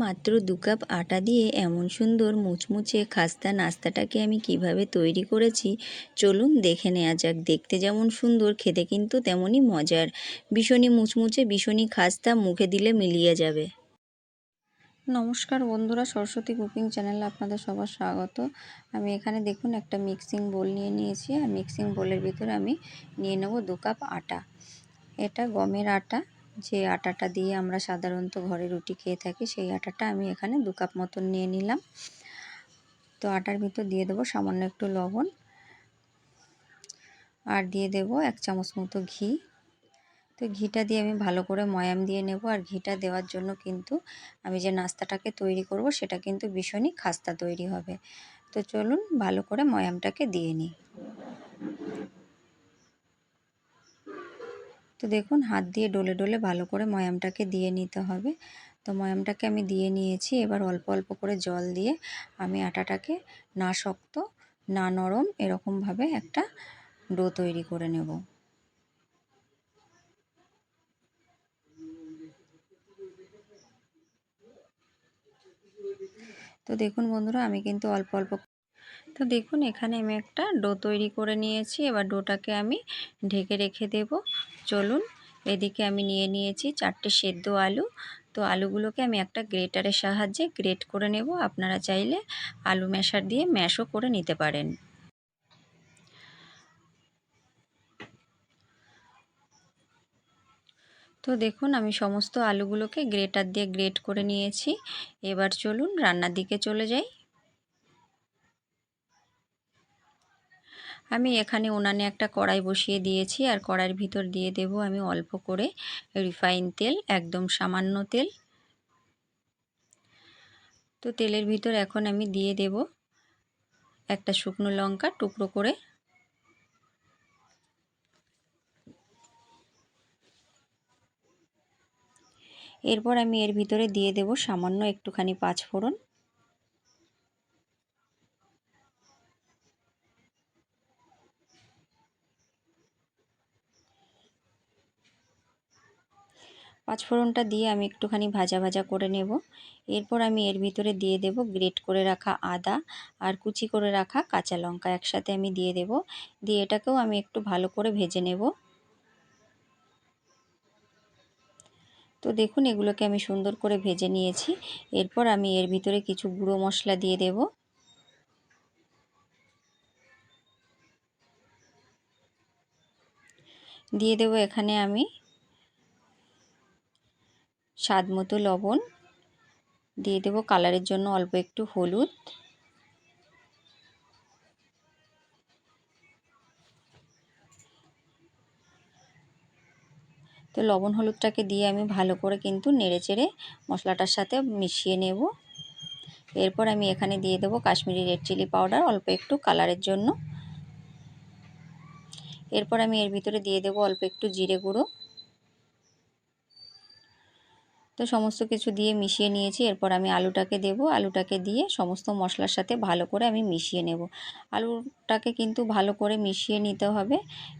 মাত্র 2 কাপ আটা দিয়ে এমন সুন্দর মুচমুচে খাস্তা নাস্তাটাকে আমি কিভাবে তৈরি করেছি চলুন দেখে নেওয়া যাক। দেখতে যেমন সুন্দর, খেতে কিন্তু তেমনই মজার। ভীষণই মুচমুচে, ভীষণই খাস্তা, মুখে দিলে মিলিয়ে যাবে। নমস্কার বন্ধুরা, সরস্বতী কুকিং চ্যানেলে আপনাদের সবার স্বাগত। আমি এখানে দেখুন একটা মিক্সিং বোল নিয়ে নিয়েছি, আর মিক্সিং বোলের ভিতরে আমি নিয়ে নেব 2 কাপ আটা। এটা গমের আটা, যে আটাটা দিয়ে আমরা সাধারণত ঘরে রুটি খেয়ে থাকি, সেই আটাটা আমি এখানে 2 কাপ মতন নিয়ে নিলাম। তো আটার ভিতর দিয়ে দেবো সামান্য একটু লবণ, আর দিয়ে দেব 1 চামচ মতো ঘি। তো ঘিটা দিয়ে আমি ভালো করে ময়াম দিয়ে নেব। আর ঘিটা দেওয়ার জন্য কিন্তু আমি যে নাস্তাটাকে তৈরি করব সেটা কিন্তু ভীষণই খাস্তা তৈরি হবে। তো চলুন ভালো করে ময়ামটাকে দিয়ে নিই। তো দেখুন হাত দিয়ে ডলে ডলে ভালো করে ময়ামটাকে দিয়ে নিতে হবে। তো ময়ামটাকে আমি দিয়ে নিয়েছি। এবার অল্প অল্প করে জল দিয়ে আমি আটাটাকে না শক্ত না নরম এরকমভাবে একটা ডো তৈরি করে নেব। তো দেখুন বন্ধুরা, আমি কিন্তু অল্প অল্প, তো দেখুন এখানে আমি একটা ডো তৈরি করে নিয়েছি। এবার ডোটাকে আমি ঢেকে রেখে দেব। চলুন, এদিকে আমি নিয়ে নিয়েছি 4টে সেদ্ধ আলু। তো আলুগুলোকে আমি একটা গ্রেটারের সাহায্যে গ্রেট করে নেব। আপনারা চাইলে আলু ম্যাশার দিয়ে ম্যাশও করে নিতে পারেন। তো দেখুন আমি সমস্ত আলুগুলোকে গ্রেটার দিয়ে গ্রেট করে নিয়েছি। এবার চলুন রান্নার দিকে চলে যাই। আমি এখানে উনানে একটা কড়াই বসিয়ে দিয়েছি, আর কড়াইয়ের ভিতর দিয়ে দেব আমি অল্প করে রিফাইন তেল, একদম সামান্য তেল। তো তেলের ভিতর এখন আমি দিয়ে দেব একটা শুকনো লঙ্কা টুকরো করে। এরপর আমি এর ভিতরে দিয়ে দেব সামান্য একটুখানি পাঁচফোড়ন। পাঁচফোড়নটা দিয়ে আমি একটুখানি ভাজা ভাজা করে নেব। এরপর আমি এর ভিতরে দিয়ে দেব গ্রেট করে রাখা আদা আর কুচি করে রাখা কাঁচা লঙ্কা, একসাথে আমি দিয়ে দেব। দিয়ে এটাকেও আমি একটু ভালো করে ভেজে নেব। তো দেখুন এগুলোকে আমি সুন্দর করে ভেজে নিয়েছি। এরপর আমি এর ভিতরে কিছু গুঁড়ো মশলা দিয়ে দেব। দিয়ে দেব এখানে আমি স্বাদ মতো লবণ, দিয়ে দেব কালারের জন্য অল্প একটু হলুদ। তো লবণ হলুদটাকে দিয়ে আমি ভালো করে কিন্তু নেড়েচেড়ে মশলাটার সাথে মিশিয়ে নেব। এরপর আমি এখানে দিয়ে দেব কাশ্মীরি রেড চিলি পাউডার অল্প একটু কালারের জন্য। এরপর আমি এর ভিতরে দিয়ে দেব অল্প একটু জিরে গুঁড়ো। তো সমস্ত কিছু দিয়ে মিশিয়ে নিয়েছি। এরপর আমি আলুটাকে দেব। আলুটাকে দিয়ে সমস্ত মশলার সাথে ভালো করে আমি মিশিয়ে নেব। আলুটাকে কিন্তু ভালো করে মিশিয়ে নিতে হবে।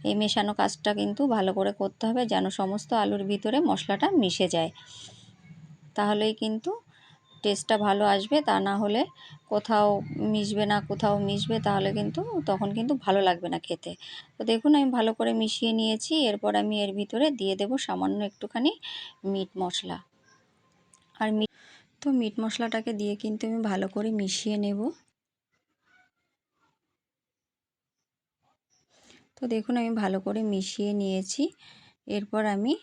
এই মেশানো কাজটা কিন্তু ভালো করে করতে হবে, যেন সমস্ত আলুর ভিতরে মশলাটা মিশে যায়। তাহলেই কিন্তু টেস্টটা ভালো আসবে। তা না হলে কোথাও মিশবে না, কোথাও মিশবে, তাহলে কিন্তু তখন কিন্তু ভালো লাগবে না খেতে। তো দেখুন আমি ভালো করে মিশিয়ে নিয়েছি। এরপর আমি এর ভিতরে দিয়ে দেব সামান্য একটুখানি মিট মশলা। আর মিট মশলাটাকে দিয়ে কিন্তু আমি ভালো করে মিশিয়ে নেব। তো দেখুন আমি ভালো করে মিশিয়ে নিয়েছি। এরপর আমি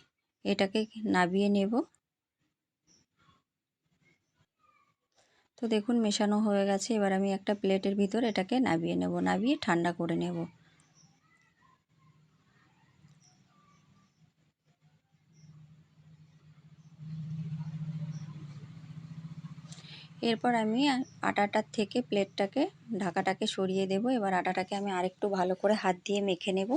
এটাকে নাবিয়ে নেব। তো দেখুন মেশানো হয়ে গেছে। এবার আমি একটা প্লেটের ভিতর এটাকে নাবিয়ে নেব, নাবিয়ে ঠান্ডা করে নেব। এরপর আমি আটাটার থেকে প্লেটটাকে, ঢাকাটাকে সরিয়ে দেব। এবার আটাটাকে আমি আরেকটু ভালো করে হাত দিয়ে মেখে নেব।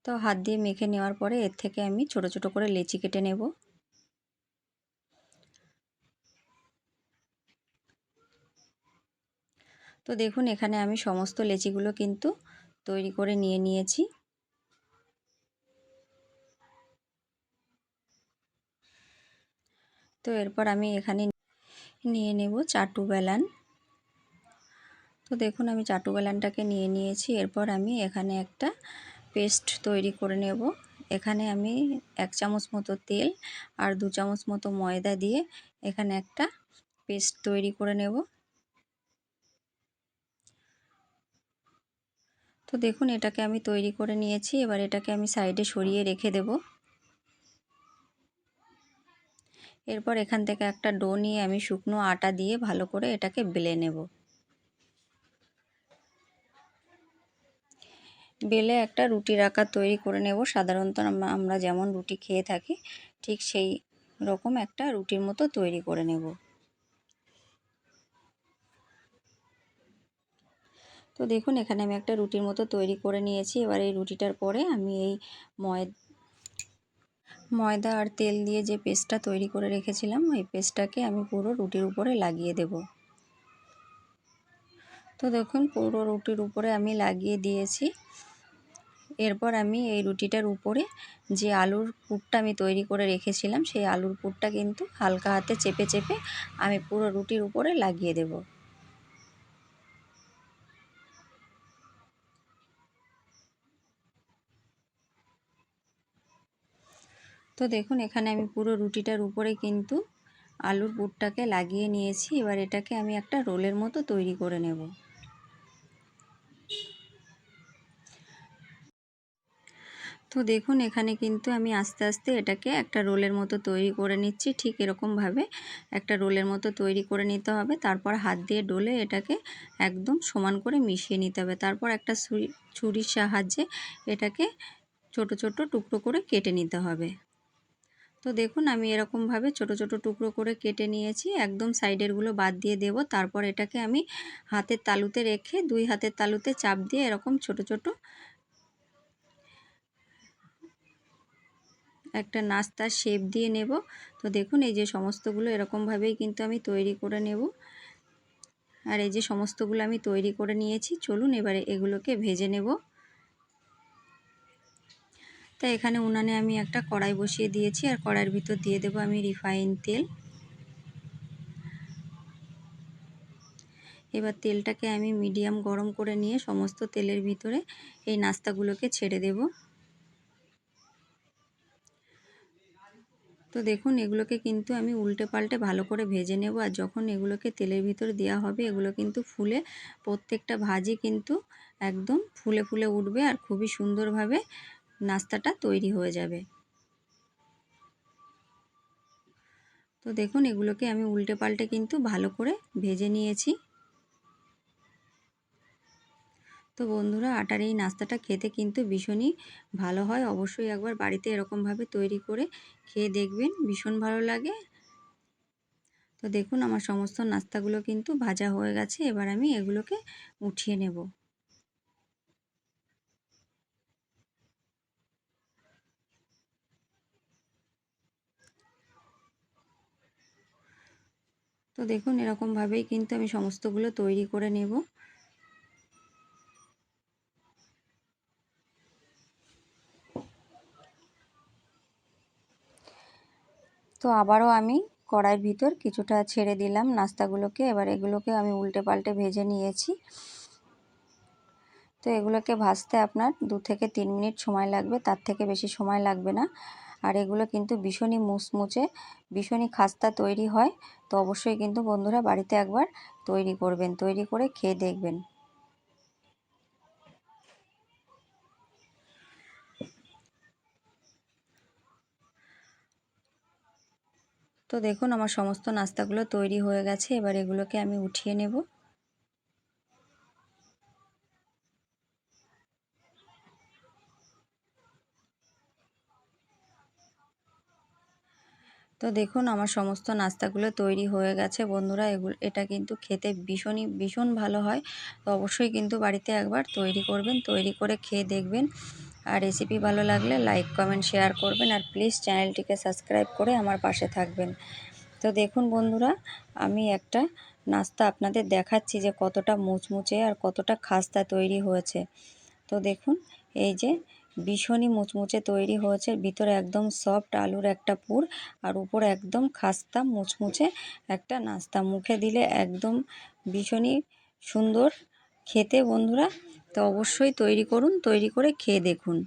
তো হাত দিয়ে মেখে নেওয়ার পরে এর থেকে আমি ছোট ছোট করে লেচি কেটে নেব। তো দেখুন এখানে আমি সমস্ত লেচিগুলো কিন্তু তৈরি করে নিয়েছি। তো এরপর আমি এখানে নিয়ে নেব চাটু বেলান। তো দেখুন আমি চাটু বেলানটাকে নিয়ে নিয়েছি। এরপর আমি এখানে একটা পেস্ট তৈরি করে নেব। এখানে আমি 1 চামচ মতো তেল আর 2 চামচ মতো ময়দা দিয়ে এখানে একটা পেস্ট তৈরি করে নেব। তো দেখুন এটাকে আমি তৈরি করে নিয়েছি। এবার এটাকে আমি সাইডে সরিয়ে রেখে দেব। এরপর এখান থেকে একটা ডো নিয়ে আমি শুকনো আটা দিয়ে ভালো করে এটাকে বেলে নেব। বেলে একটা রুটির আকার তৈরি করে নেব। সাধারণত আমরা যেমন রুটি খেয়ে থাকি ঠিক সেই রকম একটা রুটির মতো তৈরি করে নেব। তো দেখুন এখানে আমি একটা রুটির মতো তৈরি করে নিয়েছি। এবার এই রুটিটার পরে আমি এই ময়দা আর তেল দিয়ে যে পেস্টটা তৈরি করে রেখেছিলাম ওই পেস্টটাকে আমি পুরো রুটির উপরে লাগিয়ে দেব। তো দেখুন পুরো রুটির উপরে আমি লাগিয়ে দিয়েছি। এরপর আমি এই রুটিটার উপরে যে আলুর পুরটা আমি তৈরি করে রেখেছিলাম সেই আলুর পুরটা কিন্তু হালকা হাতে চেপে চেপে আমি পুরো রুটির উপরে লাগিয়ে দেব। তো দেখুন এখানে আমি পুরো রুটিটার উপরে কিন্তু আলুর পুরটাকে লাগিয়ে নিয়েছি। এবার এটাকে আমি একটা রোলের মতো তৈরি করে নেব। তো দেখুন এখানে কিন্তু আমি আস্তে আস্তে এটাকে একটা রোলের মতো তৈরি করে নিচ্ছি। ঠিক এরকমভাবে একটা রোলের মতো তৈরি করে নিতে হবে। তারপর হাত দিয়ে ডলে এটাকে একদম সমান করে মিশিয়ে নিতে হবে। তারপর একটা ছুরির সাহায্যে এটাকে ছোট ছোট টুকরো করে কেটে নিতে হবে। তো দেখুন আমি এরকমভাবে ছোট ছোট টুকরো করে কেটে নিয়েছি। একদম সাইডেরগুলো বাদ দিয়ে দেব। তারপর এটাকে আমি হাতের তালুতে রেখে 2 হাতের তালুতে চাপ দিয়ে এরকম ছোট ছোট একটা নাস্তার শেপ দিয়ে নেব। তো দেখুন এই যে সমস্তগুলো এরকমভাবেই কিন্তু আমি তৈরি করে নেব। আর এই যে সমস্তগুলো আমি তৈরি করে নিয়েছি, চলুন এবারে এগুলোকে ভেজে নেব। তো এখানে উনানে আমি একটা কড়াই বসিয়ে দিয়েছি আর কড়াইয়ের ভিতর দিয়ে দেব আমি রিফাইন তেল। এবার তেলটাকে আমি মিডিয়াম গরম করে নিয়ে সমস্ত তেলের ভিতরে এই নাস্তাগুলোকে ছেড়ে দেব। তো দেখুন এগুলোকে কিন্তু আমি উল্টে পাল্টে ভালো করে ভেজে নেব। আর যখন এগুলোকে তেলের ভিতরে দেওয়া হবে এগুলো কিন্তু ফুলে প্রত্যেকটা ভাজি কিন্তু একদম ফুলে ফুলে উঠবে আর খুবই সুন্দরভাবে নাস্তাটা তৈরি হয়ে যাবে। তো দেখুন এগুলোকে আমি উল্টে পাল্টে কিন্তু ভালো করে ভেজে নিয়েছি। তো বন্ধুরা আটার এই নাস্তাটা খেতে কিন্তু ভীষণই ভালো হয়। অবশ্যই একবার বাড়িতে এরকমভাবে তৈরি করে খেয়ে দেখবেন, ভীষণ ভালো লাগে। তো দেখুন আমার সমস্ত নাস্তাগুলো কিন্তু ভাজা হয়ে গেছে। এবার আমি এগুলোকে উঠিয়ে নেব। তো দেখুন এরকমভাবেই কিন্তু আমি সমস্তগুলো তৈরি করে নেব। তো আবারও আমি কড়াইয়ের ভিতর কিছুটা ছেড়ে দিলাম নাস্তাগুলোকে। এবার এগুলোকে আমি উল্টে পাল্টে ভেজে নিয়েছি। তো এগুলোকে ভাজতে আপনার 2 থেকে 3 মিনিট সময় লাগবে, তার থেকে বেশি সময় লাগবে না। আর এগুলো কিন্তু ভীষণই মুচমুচে, ভীষণই খাস্তা তৈরি হয়। তো অবশ্যই কিন্তু বন্ধুরা বাড়িতে একবার তৈরি করবেন, তৈরি করে খেয়ে দেখবেন। তো দেখুন আমার সমস্ত নাস্তাগুলো তৈরি হয়ে গেছে। এবার এগুলোকে আমি উঠিয়ে নেব। তো দেখুন আমার সমস্ত নাস্তাগুলো তৈরি হয়ে গেছে বন্ধুরা। এটা কিন্তু খেতে ভীষণ ভালো হয়। তো অবশ্যই কিন্তু বাড়িতে একবার তৈরি করবেন, তৈরি করে খেয়ে দেখবেন। আর রেসিপি ভালো লাগলে লাইক কমেন্ট শেয়ার করবেন আর প্লিজ চ্যানেলটিকে সাবস্ক্রাইব করে আমার পাশে থাকবেন। তো দেখুন বন্ধুরা আমি একটা নাস্তা আপনাদের দেখাচ্ছি যে কতটা মুচমুচে আর কতটা খাস্তা তৈরি হয়েছে। তো দেখুন এই যে ভীষণই মুচমুচে তৈরি হয়েছে, ভিতরে একদম সফট আলুর একটা পুর, আর উপরে একদম খাস্তা মুচমুচে একটা নাস্তা। মুখে দিলে একদম ভীষণই সুন্দর খেতে বন্ধুরা। তো অবশ্যই তৈরি করুন, তৈরি করে খেয়ে দেখুন।